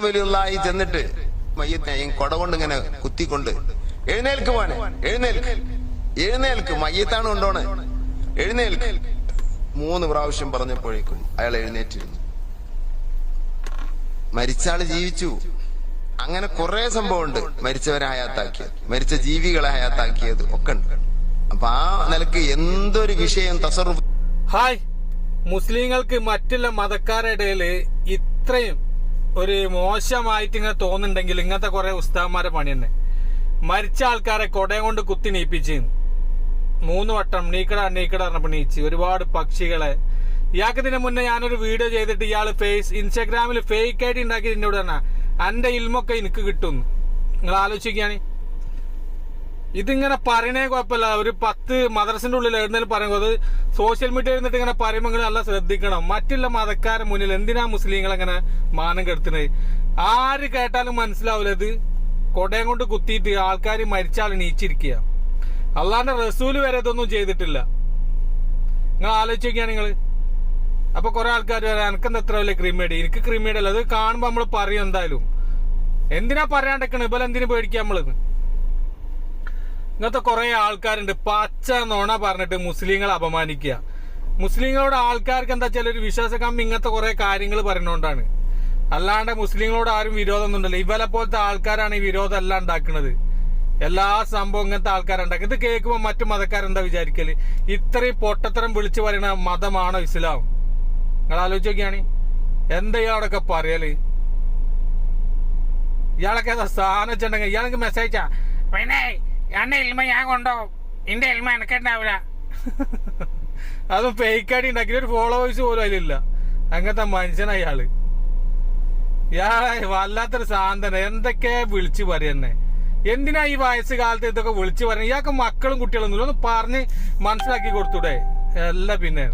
വലിയുള്ളായി ചെന്നിട്ട് മയ്യത്തിനെ കൊട കൊണ്ട് ഇങ്ങനെ കുത്തിക്കൊണ്ട് എഴുന്നേൽക്ക് പോനെ, എഴുന്നേൽക്ക്, എഴുന്നേൽക്ക്, മയ്യത്താണ് കൊണ്ടോണ്, എഴുന്നേൽക്ക് 3 പ്രാവശ്യം പറഞ്ഞപ്പോഴേക്കും അയാൾ എഴുന്നേറ്റിരുന്നു. മരിച്ചാള് ജീവിച്ചു. അങ്ങനെ കുറെ സംഭവമുണ്ട്. മരിച്ചവരെ ഹയാത്താക്കിയത്, മരിച്ച ജീവികളെ ഹയാത്താക്കിയത് ഒക്കെ ഉണ്ട്. അപ്പൊ ആ നിലക്ക് എന്തൊരു വിഷയം തസറുഫ്. ഹായ്, മുസ്ലിങ്ങൾക്ക് മറ്റുള്ള മതക്കാരുടെ ഇടയില് ഇത്രയും ഒരു മോശമായിട്ട് ഇങ്ങനെ തോന്നുന്നുണ്ടെങ്കിൽ ഇങ്ങനത്തെ കുറെ ഉസ്താദ്മാരെ പണി തന്നെ. മരിച്ച ആൾക്കാരെ കൊടയം കൊണ്ട് കുത്തി നീപ്പിച്ച് 3 വട്ടം നീക്കട പറഞ്ഞപ്പോ നീച്ച് ഒരുപാട് പക്ഷികളെ. ഇയാൾക്ക് ഇതിന് മുന്നേ ഞാനൊരു വീഡിയോ ചെയ്തിട്ട് ഇയാള് ഇൻസ്റ്റാഗ്രാമിൽ ഫേക്ക് ആയിട്ട് ഉണ്ടാക്കി എന്നോട് പറഞ്ഞ എന്റെ ഇൽമൊക്കെ എനിക്ക് കിട്ടും. നിങ്ങൾ ആലോചിക്കുകയാണ്, ഇതിങ്ങനെ പറയണേ കുഴപ്പമില്ല. ഒരു 10 മദ്രസിന്റെ ഉള്ളിൽ എഴുന്നേലും പറയുമ്പോൾ അത് സോഷ്യൽ മീഡിയ ഇരുന്നിട്ട് ഇങ്ങനെ പറയുമ്പോൾ നിങ്ങൾ നല്ല ശ്രദ്ധിക്കണം. മറ്റുള്ള മതക്കാരുടെ മുന്നിൽ എന്തിനാ മുസ്ലിങ്ങൾ അങ്ങനെ മാനം കെടുത്തുന്നത്? ആര് കേട്ടാലും മനസ്സിലാവില്ല. ഇത് കൊടയം കൊണ്ട് കുത്തിയിട്ട് ആൾക്കാർ മരിച്ചാൾ നീച്ചിരിക്കുക. അള്ളാന്റെ റസൂല് വരെ ഇതൊന്നും ചെയ്തിട്ടില്ല. നിങ്ങൾ ആലോചിക്കുകയാണ് നിങ്ങള്. അപ്പൊ കുറെ ആൾക്കാർ വരാം എനിക്കെന്താ എത്ര വലിയ ക്രിമിനേഡ്, എനിക്ക് ക്രിമിനേഡ് അല്ല. അത് കാണുമ്പോ നമ്മള് പറയും എന്തായാലും. എന്തിനാ പറയാണ്ടിരിക്കണ ഇപ്പൊ എന്തിനു പേടിക്കാം നമ്മള്? ഇങ്ങനത്തെ കുറെ ആൾക്കാരുണ്ട് പച്ച നോണ പറഞ്ഞിട്ട് മുസ്ലിങ്ങളെ അപമാനിക്കുക. മുസ്ലിങ്ങളോട് ആൾക്കാർക്ക് എന്താ വെച്ചാൽ ഒരു വിശ്വാസക്കമ്മി ഇങ്ങനത്തെ കുറെ കാര്യങ്ങൾ പറയുന്നോണ്ടാണ്. അല്ലാണ്ട് മുസ്ലിങ്ങളോട് ആരും വിരോധം ഒന്നും ഉണ്ടല്ലോ. ഇവരെ പോലത്തെ ആൾക്കാരാണ് ഈ വിരോധം എല്ലാം ഉണ്ടാക്കുന്നത്. എല്ലാ സംഭവം ഇങ്ങനത്തെ ആൾക്കാരുണ്ടാക്കുക. ഇത് കേൾക്കുമ്പോ മറ്റു മതക്കാരെന്താ വിചാരിക്കല്? ഇത്രയും പൊട്ടത്തരം വിളിച്ചു പറയുന്ന മതമാണോ ഇസ്ലാം? നിങ്ങൾ ആലോചിച്ച് നോക്കിയാണ് എന്താ ഇയാളൊക്കെ പറയല്. ഇയാളൊക്കെ ഏതാ സ്ഥാനം വെച്ചിട്ടുണ്ടെങ്കിൽ ഇയാൾക്ക് മെസ്സേജാ പിന്നെ എന്റെ ഇൽമ ഞാൻ കൊണ്ടുപോകും, എന്റെ ഇൽമ എനിക്കുണ്ടാവില്ല. അതും ഫേക്കാടി ഉണ്ടാക്കി ഒരു ഫോളോവേഴ്സ് പോലും അതിലില്ല. അങ്ങനത്തെ മനുഷ്യനാ ഇയാള്. ഇയാളെ വല്ലാത്തൊരു സാന്തന. എന്തൊക്കെ വിളിച്ചു പറയുന്നേ? എന്തിനാ ഈ വയസ്സ് കാലത്ത് ഇതൊക്കെ വിളിച്ചു പറയുന്നത്? ഇയാൾക്ക് മക്കളും കുട്ടികളൊന്നുമില്ല. ഒന്ന് പറഞ്ഞ് മനസ്സിലാക്കി കൊടുത്തൂടെ? എല്ലാം പിന്നെ